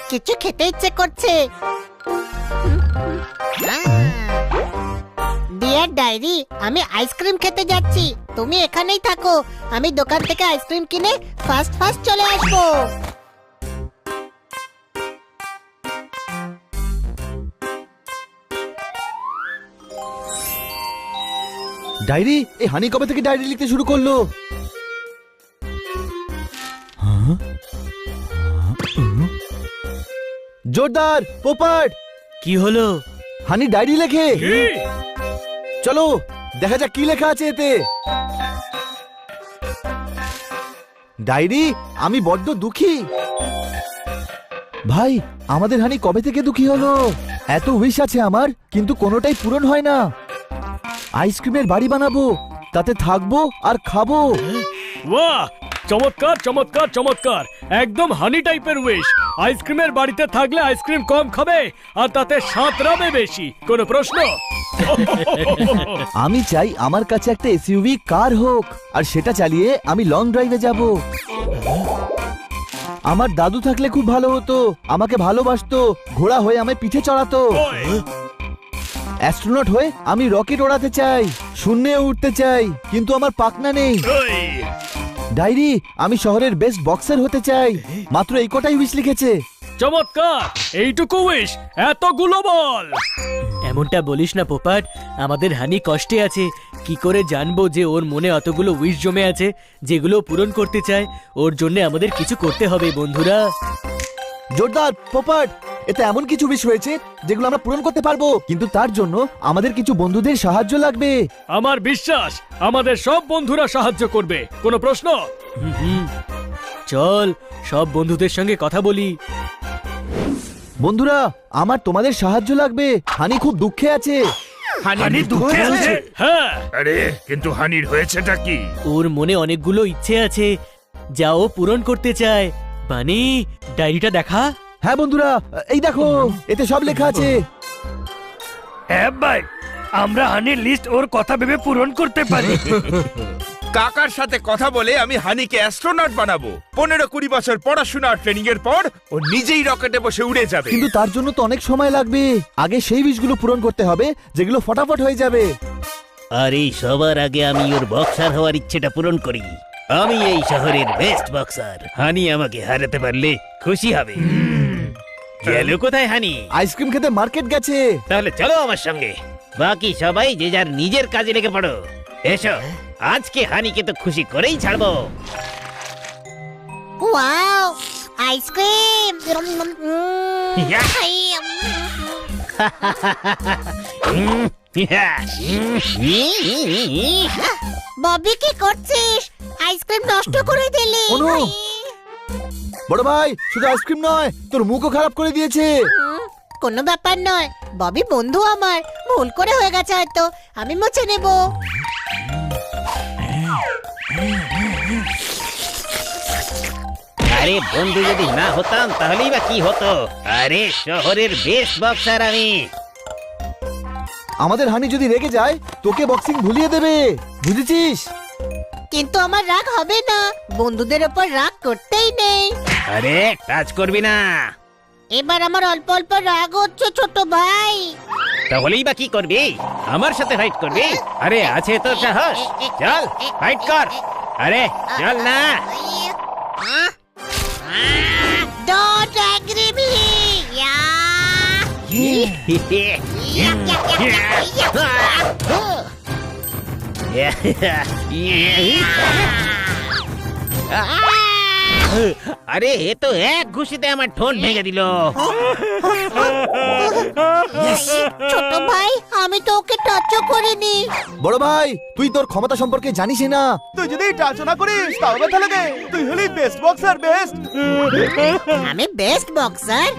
কিছু খেতে ইচ্ছে করছে। ডিয়ার ডায়েরি, আমি আইসক্রিম খেতে যাচ্ছি, তুমি এখানেই থাকো। আমি দোকান থেকে আইসক্রিম কিনে ফাস্ট চলে আসবো। ডায়েরি, এই হানি কবে থেকে ডায়েরি লিখতে শুরু করলো? জোরদার, পোপাট, কি হলো? হানি ডায়েরি লেখে। চলো দেখা যাক কি লেখা আছে এতে। ডায়েরি, আমি বড্ড দুঃখী। ভাই, আমাদের হানি কবে থেকে দুঃখী হলো? এত উইশ আছে আমার, কিন্তু কোনোটাই পূরণ হয় না। আইসক্রিমের বাড়ি বানাবো, তাতে থাকবো আর খাবো। বাহ, চমৎকার চমৎকার চমৎকার, একদম হানি টাইপের উইশ। আইসক্রিমের বাড়িতে থাকলে আইসক্রিম কম খাবে আর তাতে সাঁতরাবে বেশি। কোনো প্রশ্ন? আমি চাই আমার কাছে একটা এসইউভি কার হোক, আর সেটা চালিয়ে আমি লং ড্রাইভে যাব। আমার দাদু থাকলে খুব ভালো হতো, আমাকে ভালোবাসতো, ঘোড়া হয়ে আমায় পিঠে চড়াতো। অ্যাস্ট্রোনট হয়ে আমি রকেট ওড়াতে চাই, শূন্যে উঠতে চাই, কিন্তু আমার পাখনা নেই। ডায়েরি, আমি শহরের বেস্ট বক্সার হতে চাই। মাত্র এই কটাই উইশ লিখেছে। চমৎকার, এইটুকু উইশ, এতগুলো বল। এমনটা বলিস না পোপাট, আমাদের হানি কষ্টে আছে। কি করে জানবো যে ওর মনে অতগুলো উইশ জমে আছে যেগুলো পূরণ করতে চায়? ওর জন্য আমাদের কিছু করতে হবে বন্ধুরা। জোরদার, পোপাট, এতে এমন কিছু উইশ হয়েছে যেগুলো আমরা পূরণ করতে পারবো, কিন্তু তার জন্য আমাদের কিছু বন্ধুদের সাহায্য লাগবে। আমার বিশ্বাস আমাদের সব বন্ধুরা সাহায্য করবে। কোনো প্রশ্ন? চল সব বন্ধুদের সঙ্গে কথা বলি। বন্ধুরা, আমার তোমাদের সাহায্য লাগবে। হানি খুব দুঃখে আছে। হানি দুঃখে আছে? হ্যাঁ, আরে কিন্তু হানির হয়েছেটা কি? ওর মনে অনেকগুলো ইচ্ছে আছে যা ও পূরণ করতে চায়। বানি, ডায়েরিটা দেখা। হ্যাঁ বন্ধুরা, এই দেখো, এতে সব লেখা আছে। হ্যাঁ ভাই, আমরা হানির লিস্ট ওর কথা ভেবে পূরণ করতে পারি। কাকার সাথে কথা বলে আমি হানিকে অ্যাস্ট্রোনট বানাবো। 15-20 বছর পড়াশোনা আর ট্রেনিং এর পর ও নিজেই রকেটে বসে উড়ে যাবে। কিন্তু তার জন্য তো অনেক সময় লাগবে। আগে সেই উইশগুলো পূরণ করতে হবে যেগুলো ফটাফট হয়ে যাবে। আরে সবার আগে আমি ওর বক্সার হওয়ার ইচ্ছেটা পূরণ করি। আমি এই শহরের বেস্ট বক্সার। হানি আমাকে হারাতে পারলে খুশি হবে। গেল কোথায় হানি? আইসক্রিম খেতে মার্কেট গেছে। তাহলে চলো আমার সঙ্গে। বাকি সবাই যে যার নিজের কাজে লেগে পড়ো। এসো, আজকে হানিকে তো খুশি করেই ছাড়বো। Wow, ice cream! ববি, কি করছিস? আইসক্রিম নষ্ট করে দিলি। অনু! বড় ভাই, শুধু আইসক্রিম নয়, তোর মুখও খারাপ করে দিয়েছে। কোনো ব্যাপার নয়, ববি বন্ধু আমার, ভুল করে হয়ে গেছে হয়তো, আমি মুছে নেব। আরে বন্ধু যদি না হতাম তাহলেই বা কি হতো? আরে শহরের বেস্ট বক্সার আমি। আমাদের হানি যদি রেগে যায়, তোকে বক্সিং ভুলিয়ে দেবে, বুঝেছিস? কিন্তু আমার রাগ হবে না, বন্ধুদের ওপর রাগ করতেই নেই। আরে টাচ করবি না। এবার আমার অল্প অল্প রাগ হচ্ছে ছোট ভাই। তাহলেই বা কি করবি? আমার সাথে ফাইট করবি? আরে আছে তো সাহস, চল ফাইট কর। আরে চল না। Don't agree me. আরে এ তো এক ঘুষিতে আমার ঠোঁট ভেঙে দিল। ছোট ভাই, আমি তো ওকে টাচও করিনি। বড় ভাই, তুই তোর ক্ষমতা সম্পর্কে জানিস না। তুই যদি টাচ না করিস তাও ব্যথা লাগে। তুই হলি বেস্ট বক্সার, বেস্ট। আমি বেস্ট বক্সার?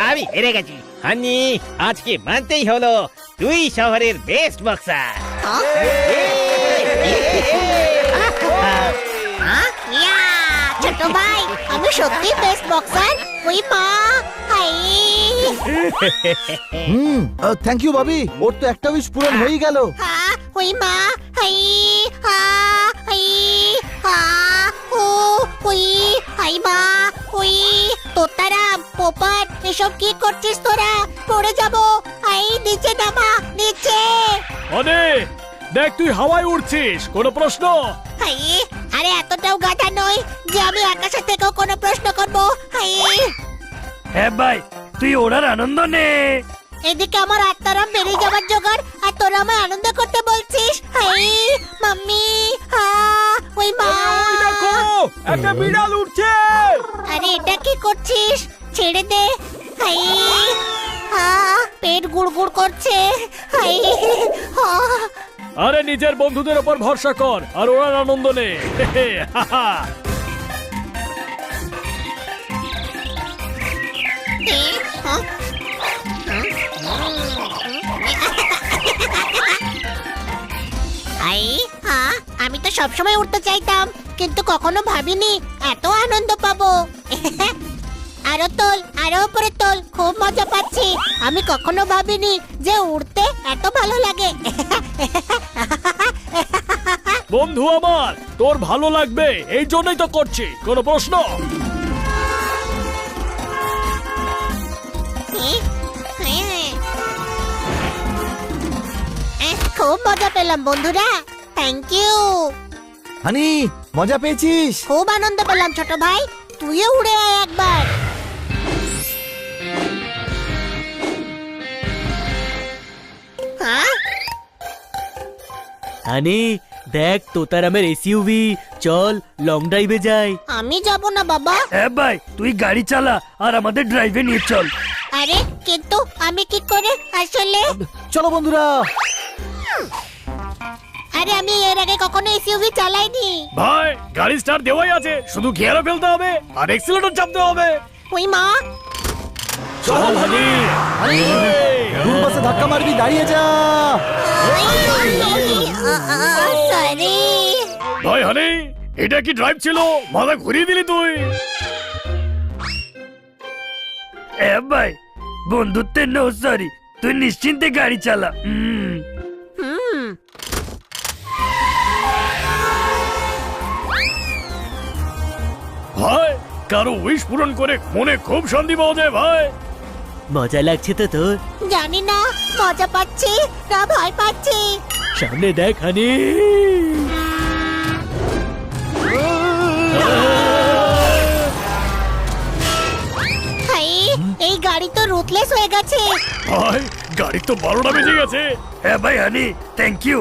আমি হেরে গেছি হানি। আজকে মানতেই হলো তুই শহরের বেস্ট বক্সার। ছোট ভাই, আমি সত্যি বেস্ট বক্সার। ওই মা, হাই। থ্যাংক ইউ ভাবি, ওর তো একটা উইশ পূরণ হয়ে গেল। হা, ওই মা, হাই, হা, হাই, হা, ও, ওই, হাই মা, ওই। তোতারাম, পোপট, এসব কি করছিস তোরা? পড়ে যাবো। হাই, নিচে নামা, নিচে। আরে দেখ, তুই হাওয়ায় উড়ছিস, কোনো প্রশ্ন? হাই, আরে এতটাও গাধা নয় যে আমি আকাশের থেকেও কোনো প্রশ্ন করবো। হাই, হ্যাঁ ভাই, তুই ওড়ার আনন্দ নে। এদিকে আমার আত্মারাম বেরিয়ে যাবার জোগাড়, আর তোরা আমায় আনন্দ করতে বলছিস। হাই, মাম্মি, হা, ওই মা। দেখো, একটা বিড়াল উঠছে। আরে এটা কি করছিস? ছেড়ে দে। হাই, হা, পেট গুড়গুড় করছে। হাই, হা। আরে নিজের বন্ধুদের উপর ভরসা কর আর ওড়ার আনন্দ নে। আই, হ্যাঁ, আমি তো সবসময় উঠতে চাইতাম, কিন্তু কখনো ভাবিনি এত আনন্দ পাবো। আরো তোল, আরো উপরে তোল, খুব মজা পাচ্ছি। আমি কখনো ভাবিনি যে উড়তে এত ভালো লাগে। বন্ধু আমার, তোর ভালো লাগবে এই জন্যই তো করছি, কোনো প্রশ্ন? খুব মজা পেলাম বন্ধুরা, থ্যাংক ইউ। হানি, মজা পেয়েছিস? খুব আনন্দ পেলাম ছোট ভাই, তুইও উড়ে আয় একবার। হ্যাঁ, হানি দেখ তোতারামের এসইউভি, চল লং ড্রাইভে যাই। আমি যাব না বাবা। হ্যাঁ ভাই, তুই গাড়ি চালা আর আমাদের ড্রাইভে নিয়ে চল। আরে কিন্তু আমি কি করে আসলে? চলো বন্ধুরা। আরে আমি এর আগে কখনো এসইউভি চালাইনি। ভাই, গাড়ি স্টার্ট দেওয়াই আছে, শুধু গিয়ারে ফেলতে হবে আর এক্সিলারেটর চাপতে হবে। ওই মা, চল হানি। হানি, দূর বাসে ধাক্কা মারবি, দাঁড়িয়ে যা। সরি। ভাই হানি, এটা কি ড্রাইভ ছিল? মাথা ঘুরিয়ে দিলি তুই। এ ভাই, বন্ধুত্বের নো সরি, তুই নিশ্চিন্তে গাড়ি চালা। ভাই, কারো উইশ পূরণ করে মনে খুব শান্তি পাওয়া যায় ভাই। মজা লাগছে তো তোর? জানি না মজা পাচ্ছি না ভয় পাচ্ছি। সামনে দেখ হানি। হাই, এই গাড়ি তো রুটলেস হয়ে গেছে। ভাই, গাড়ি তো 12টা বেজে গেছে। হ্যাঁ ভাই হানি, থ্যাংক ইউ।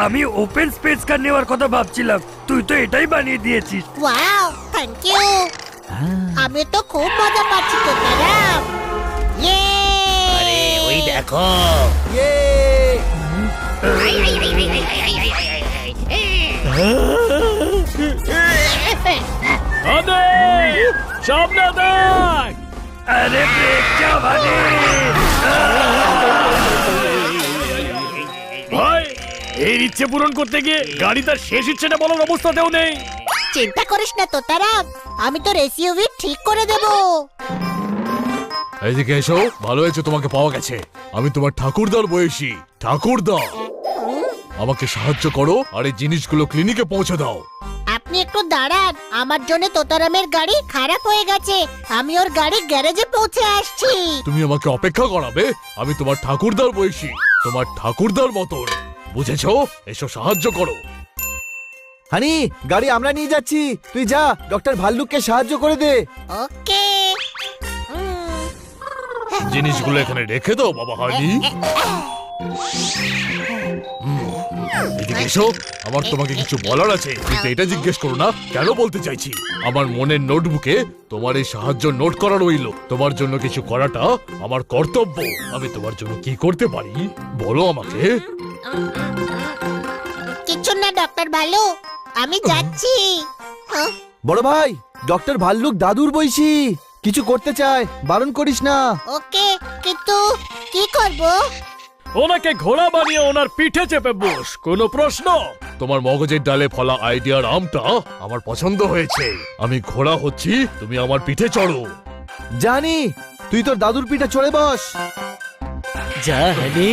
আমি ওপেন স্পেস কার নেওয়ার কথা ভাবছিলাম, তুই তো এটাই বানিয়ে দিয়েছিস। Wow, thank you. আমি তো খুব মজা পাচ্ছি তোতারাম। ইয়ে, আরে ওই দেখো, ইয়ে! হানি, সামনে দেখ। আরে ব্রেক যা হানি। ভাই, এই ইচ্ছে পূরণ করতে গিয়ে গাড়ি তার শেষ ইচ্ছেটা বলার অবস্থাতেও নেই। চিন্তা করিস না তোতারাম, আমি তোর এসইউভি ঠিক করে দেব। এদিকে এসো, ভালো হয়েছে তোমাকে পাওয়া গেছে। আমি তোমার ঠাকুরদার বয়সী। ঠাকুরদা, আমাকে সাহায্য করো আর এই জিনিসগুলো ক্লিনিকে পৌঁছে দাও। আপনি একটু দাঁড়ান, আমার জন্য তোতারামের গাড়ি খারাপ হয়ে গেছে, আমি ওর গাড়ি গ্যারেজে পৌঁছে আসছি। তুমি আমাকে অপেক্ষা করাবে? আমি তোমার ঠাকুরদার বয়সী, তোমার ঠাকুরদার মতন, বুঝেছো? এসো সাহায্য করো। হানি, গাড়ি আমরা নিয়ে যাচ্ছি, তুই যা ডক্টর ভাল্লুককে সাহায্য করে দে। ওকে। জিনিসগুলো এখানে রেখে দাও বাবা হানি। এদিকে এসো, আমার তোমাকে কিছু বলার আছে, কিন্তু এটা জিজ্ঞেস করো না কেন বলতে চাইছি। আমার মনের নোটবুকে তোমার এই সাহায্য নোট করা রইলো। তোমার জন্য কিছু করাটা আমার কর্তব্য। আমি তোমার জন্য কি করতে পারি বলো আমাকে। কিছু না ডক্টর ভালু, আমি যাচ্ছি। হ্যাঁ, বড় ভাই, ডক্টর ভাল্লুক দাদুর বয়সী, কিছু করতে চায়, বারণ করিস না। ওকে, কিন্তু কি করব? ওনাকে ঘোড়া বানিয়ে ওনার পিঠে চেপে বস, কোনো প্রশ্ন? তোমার মগজের ডালে ফলা আইডিয়ার আমটা আমার পছন্দ হয়েছে। আমি ঘোড়া হচ্ছি, তুমি আমার পিঠে চড়ো। জানি, তুই তোর দাদুর পিঠে চড়ে বস। যা হানি।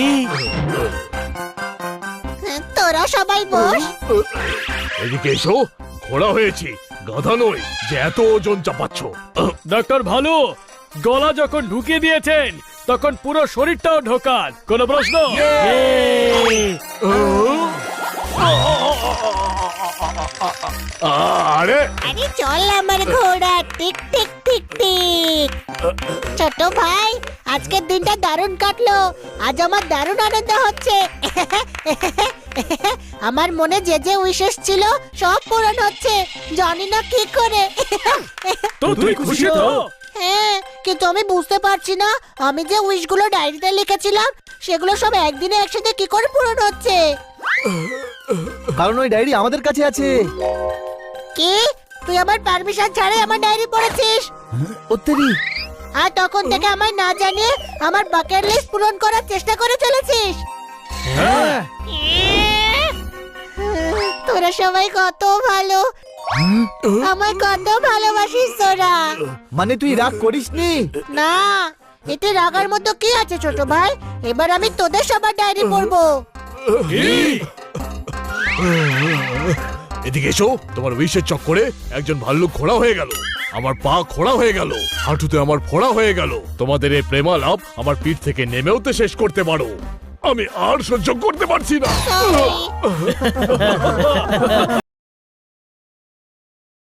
তোরা সবাই বস। এদিকে এসো, ঘোড়া হয়েছি, গাধা নই যে এত ওজন চাপাচ্ছ। ডাক্তার ভালো, গলা যখন ঢুকিয়ে দিয়েছেন তখন পুরো শরীরটাও ঢোকান। কোনো প্রশ্ন? আরে আরে চল আমার ঘোড়া, টিক টিক টিক টিক। ছোট ভাই, আজকের দিনটা দারুণ কাটলো। আজ আমার দারুণ আনন্দ হচ্ছে। আমার মনে যে যে উইশেস ছিল সব পূরণ হচ্ছে, জানি না কি করে। তো তুই খুশি তো? হ্যাঁ, কিন্তু আমি বুঝতে পারছি না আমি যে উইশগুলো ডায়েরিতে লিখেছিলাম সেগুলো সব একদিনে একসাথে কি করে পূরণ হচ্ছে। কারণ ওই ডায়েরি আমাদের কাছে আছে। কি? তুই আমার পারমিশন ছাড়াই আমার ডায়েরি পড়েছিস? ওত্তেরি, আর তখন থেকে আমায় না জানিয়ে আমার বাকেট লিস্ট পূরণ করার চেষ্টা করে চলেছিস। হ্যাঁ। তোরা সবাই কত ভালো, আমায় কত ভালোবাসিস তোরা। মানে তুই রাগ করিসনি? না, এতে রাগার মতো কি আছে ছোট ভাই? এবার আমি তোদের সবার ডায়েরি পড়বো। এদিকে এসো, তোমার উইশের চক্করে একজন ভাল্লুক ঘোড়া হয়ে গেল, আমার পা খোড়া হয়ে গেল, হাঁটুতে আমার ফোড়া হয়ে গেল। তোমাদের এই প্রেমালাপ আমার পিঠ থেকে নেমেও তো শেষ করতে পারো। আমি আর সহ্য করতে পারছি না। Sorry.